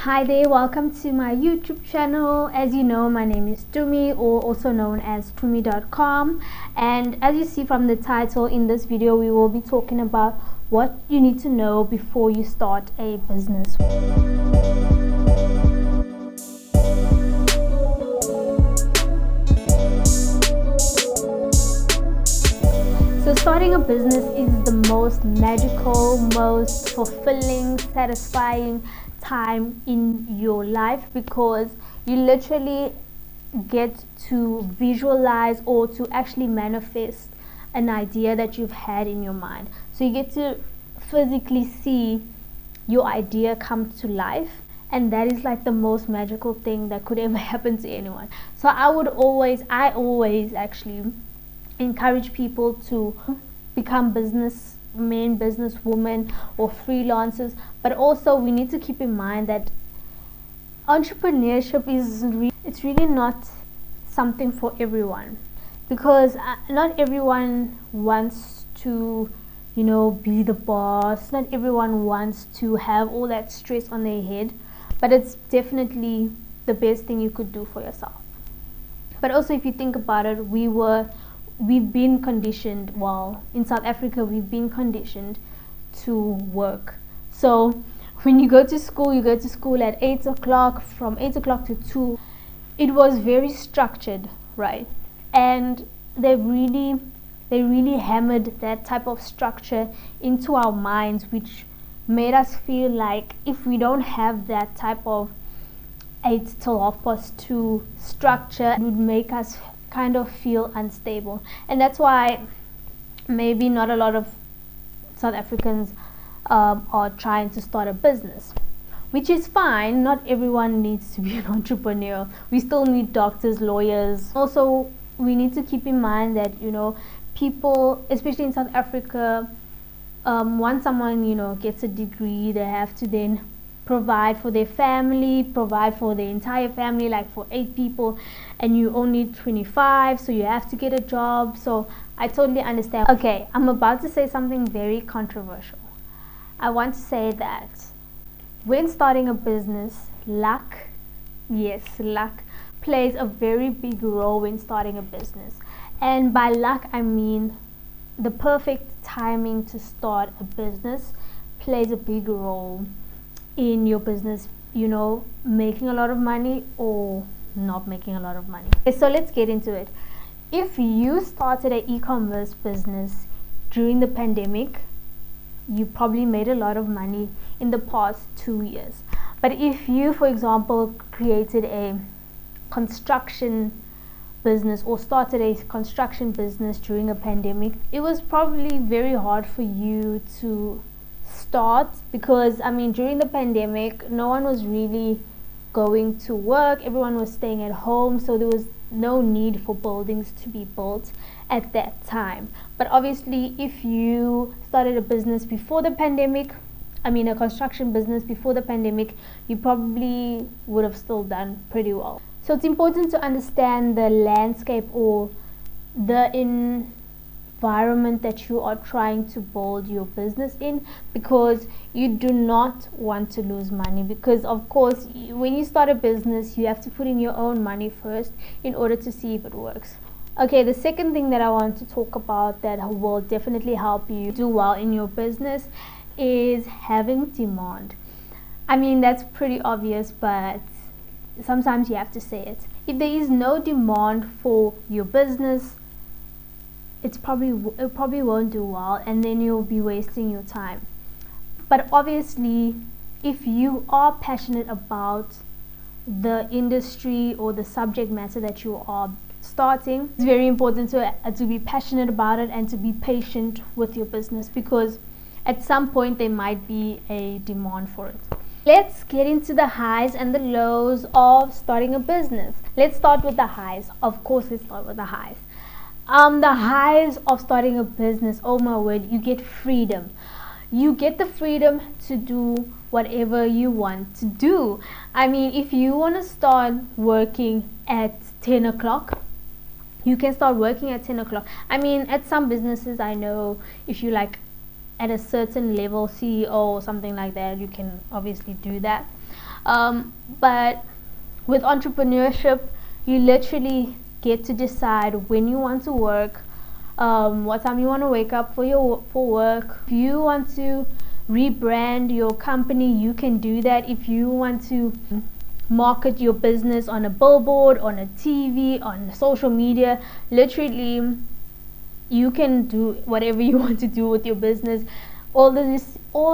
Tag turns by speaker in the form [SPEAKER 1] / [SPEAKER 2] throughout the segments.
[SPEAKER 1] Hi there, welcome to my YouTube channel. As you know, my name is Tumi, or also known as Tumi.com, and as you see from the title, in this video we will be talking about what you need to know before you start a business. So starting a business is the most magical, most fulfilling, satisfying time in your life, because you literally get to visualize or to actually manifest an idea that you've had in your mind. So you get to physically see your idea come to life, and that is like the most magical thing that could ever happen to anyone. So I always actually encourage people to become businessmen, businesswomen, or freelancers. But also we need to keep in mind that entrepreneurship it's really not something for everyone, because not everyone wants to be the boss. Not everyone wants to have all that stress on their head, but it's definitely the best thing you could do for yourself. But also, if you think about it, we've been conditioned, well, in South Africa we've been conditioned to work. So when you go to school at 8 o'clock, from 8 o'clock to 2. It was very structured, right? And they really hammered that type of structure into our minds, which made us feel like if we don't have that type of 8 till 2:30 structure, it would make us kind of feel unstable. And that's why maybe not a lot of South Africans are trying to start a business, which is fine. Not everyone needs to be an entrepreneur. We still need doctors, lawyers. Also, we need to keep in mind that people, especially in South Africa, once someone gets a degree, they have to then provide for their family, provide for the entire family, like for 8 people, and you only 25, so you have to get a job. So I totally understand. Okay, I'm about to say something very controversial. I want to say that when starting a business, luck plays a very big role when starting a business. And by luck, I mean the perfect timing to start a business plays a big role in your business, making a lot of money or not making a lot of money. Okay, so let's get into it. If you started an e-commerce business during the pandemic, you probably made a lot of money in the past 2 years. But if you, for example, created a construction business or started a construction business during a pandemic, it was probably very hard for you to start, because during the pandemic no one was really going to work, everyone was staying at home, so there was no need for buildings to be built at that time. But obviously, if you started a business before the pandemic, a construction business before the pandemic, you probably would have still done pretty well. So it's important to understand the landscape or the environment that you are trying to build your business in, because you do not want to lose money. Because of course, when you start a business, you have to put in your own money first in order to see if it works. Okay, the second thing that I want to talk about that will definitely help you do well in your business is having demand. That's pretty obvious, but sometimes you have to say it. If there is no demand for your business, it probably won't do well, and then you'll be wasting your time. But obviously, if you are passionate about the industry or the subject matter that you are starting, it's very important to be passionate about it and to be patient with your business, because at some point there might be a demand for it. Let's get into the highs and the lows of starting a business. Let's start with the highs. Of course, let's start with the highs. The highs of starting a business, oh my word, you get freedom. You get the freedom to do whatever you want to do. If you want to start working at 10 o'clock, you can start working at 10 o'clock. At some businesses, I know, if you at a certain level, CEO or something like that, you can obviously do that. But with entrepreneurship, you literally get to decide when you want to work, what time you want to wake up for work. If you want to rebrand your company, you can do that. If you want to market your business on a billboard, on a TV, on social media, literally you can do whatever you want to do with your business. All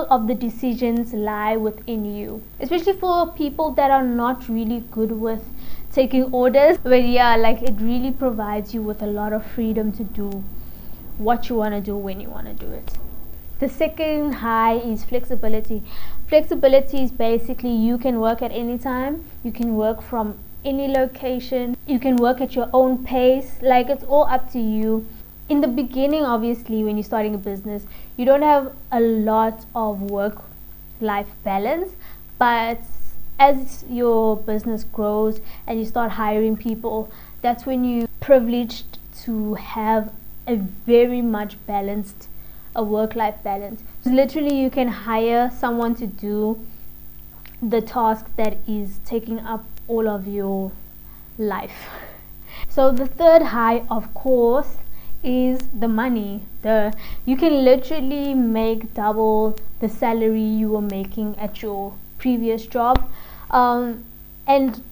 [SPEAKER 1] of the decisions lie within you, especially for people that are not really good with taking orders. But yeah, like, it really provides you with a lot of freedom to do what you want to do when you want to do it. The second high is flexibility. Flexibility is basically you can work at any time, you can work from any location, you can work at your own pace. Like, it's all up to you. In the beginning, obviously, when you're starting a business, you don't have a lot of work-life balance, but as your business grows and you start hiring people, that's when you're privileged to have a very much balanced a work-life balance. Literally, you can hire someone to do the task that is taking up all of your life. So the third high, of course, is the money. You can literally make double the salary you were making at your previous job, and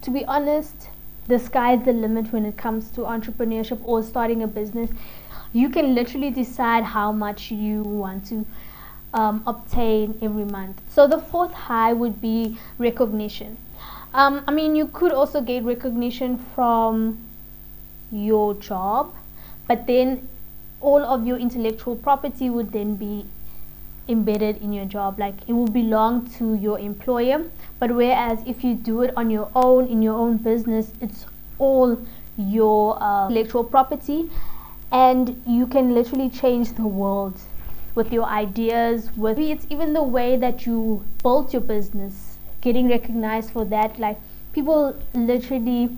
[SPEAKER 1] to be honest, the sky's the limit when it comes to entrepreneurship or starting a business. You can literally decide how much you want to obtain every month. So the fourth high would be recognition. I mean, you could also get recognition from your job, but then all of your intellectual property would then be embedded in your job. Like, it will belong to your employer. But whereas if you do it on your own, in your own business, it's all your intellectual property, and you can literally change the world with your ideas. With it's even the way that you built your business, getting recognized for that. Like, people literally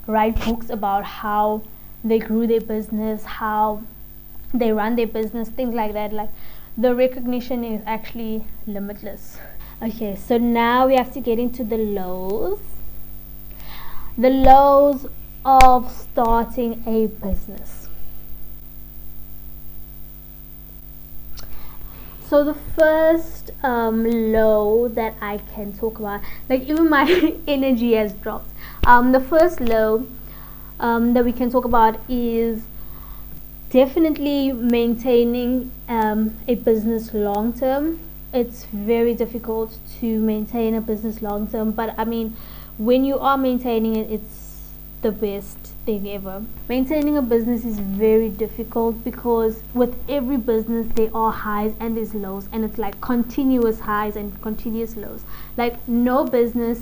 [SPEAKER 1] write books about how they grew their business, how they run their business, things like that. Like, the recognition is actually limitless. Okay, so now we have to get into the lows. The lows of starting a business. So the first low that I can talk about, like, even my energy has dropped. The first low that we can talk about is definitely maintaining a business long term. It's very difficult to maintain a business long term, but I mean, when you are maintaining it, it's the best thing ever. Maintaining a business is very difficult because with every business there are highs and there's lows, and it's like continuous highs and continuous lows. Like, no business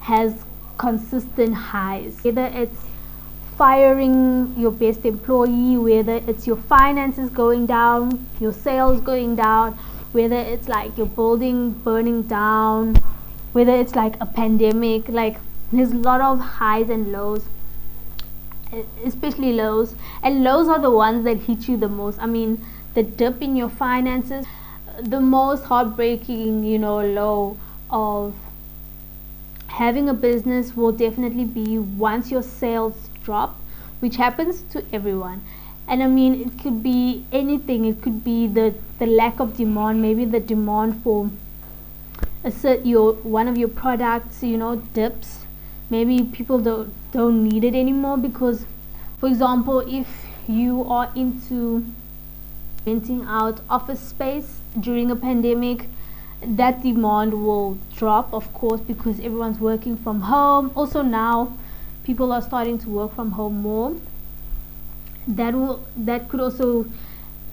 [SPEAKER 1] has consistent highs, whether it's firing your best employee, whether it's your finances going down, your sales going down, whether it's like your building burning down, whether it's like a pandemic. Like, there's a lot of highs and lows, especially lows, and lows are the ones that hit you the most. I mean, the dip in your finances, the most heartbreaking, low of having a business will definitely be once your sales drop, which happens to everyone. And I mean, it could be anything. It could be the lack of demand. Maybe the demand for one of your products dips. Maybe people don't need it anymore because, for example, if you are into renting out office space during a pandemic, that demand will drop, of course, because everyone's working from home. Also, now people are starting to work from home more. That could also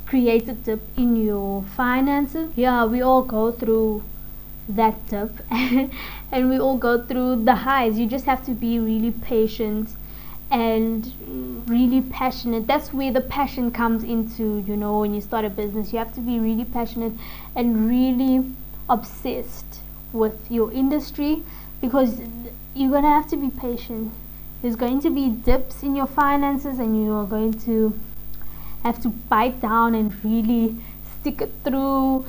[SPEAKER 1] create a dip in your finances. Yeah, we all go through that dip and we all go through the highs. You just have to be really patient and really passionate. That's where the passion comes into, when you start a business. You have to be really passionate and really obsessed with your industry, because you're gonna have to be patient. There's going to be dips in your finances, and you are going to have to bite down and really stick it through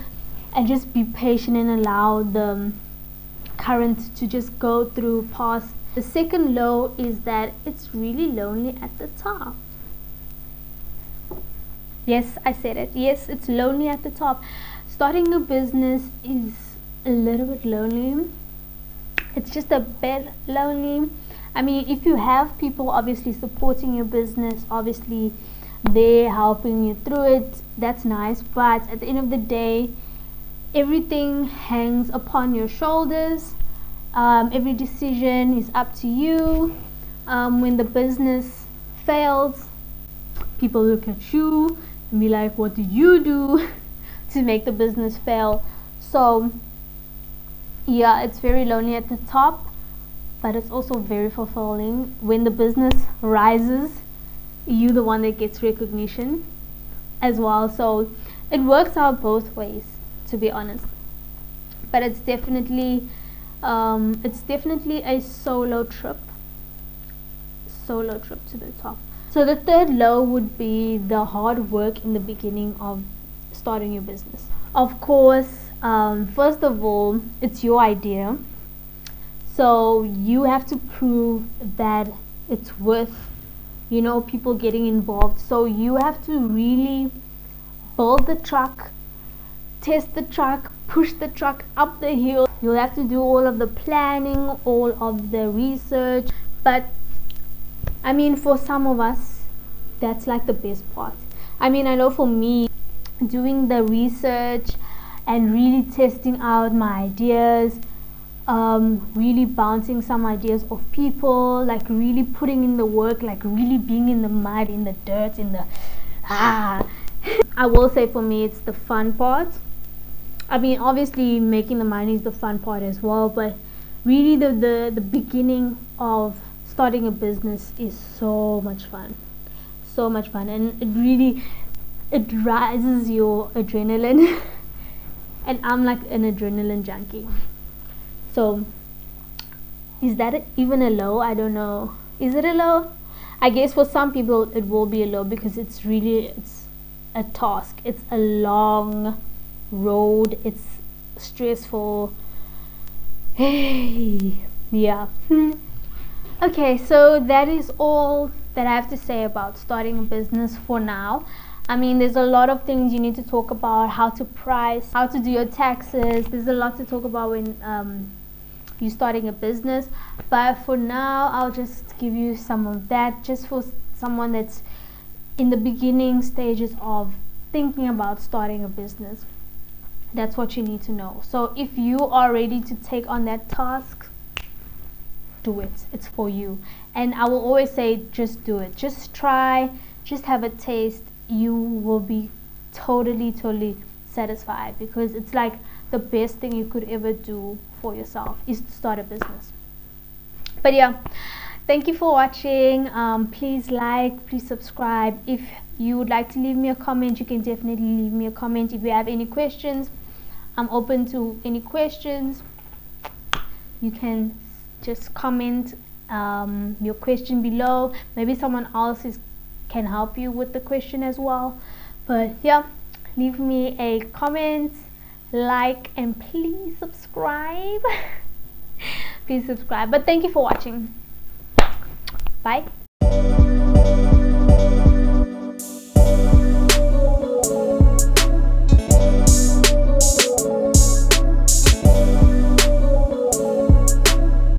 [SPEAKER 1] and just be patient and allow the current to just go through past. The second low is that it's really lonely at the top. Yes, I said it. Yes, it's lonely at the top. Starting a business is a little bit lonely. It's just a bit lonely. I mean, if you have people obviously supporting your business, obviously they're helping you through it, that's nice. But at the end of the day, everything hangs upon your shoulders. Every decision is up to you. When the business fails, people look at you and be like, what did you do to make the business fail? So yeah, it's very lonely at the top, but it's also very fulfilling. When the business rises, you're the one that gets recognition as well. So it works out both ways, to be honest. But it's definitely a solo trip to the top. So the third low would be the hard work in the beginning of starting your business. Of course, first of all, it's your idea, so you have to prove that it's worth, people getting involved. So you have to really build the truck, test the truck, push the truck up the hill. You'll have to do all of the planning, all of the research. But I mean, for some of us, that's like the best part. I mean, I know for me, doing the research and really testing out my ideas, really bouncing some ideas off people, like really putting in the work, like really being in the mud, in the dirt, in the I will say for me it's the fun part. I mean, obviously making the money is the fun part as well, but really the beginning of starting a business is so much fun, and it rises your adrenaline. And I'm like an adrenaline junkie. So is that even a low? I don't know. Is it a low? I guess for some people it will be a low, because it's a task. It's a long road. It's stressful. Hey, yeah. Okay, so that is all that I have to say about starting a business for now. I mean, there's a lot of things you need to talk about: how to price, how to do your taxes. There's a lot to talk about when you're starting a business. But for now, I'll just give you some of that, just for someone that's in the beginning stages of thinking about starting a business. That's what you need to know. So if you are ready to take on that task, do it. It's for you. And I will always say, just do it. Just try. Just have a taste. You will be totally satisfied, because it's like the best thing you could ever do for yourself is to start a business. But yeah, thank you for watching. Please like, please subscribe. If you would like to leave me a comment, you can definitely leave me a comment. If you have any questions, I'm open to any questions. You can just comment your question below. Maybe someone else can help you with the question as well. But yeah, leave me a comment, like, and please subscribe. Please subscribe. But thank you for watching. Bye.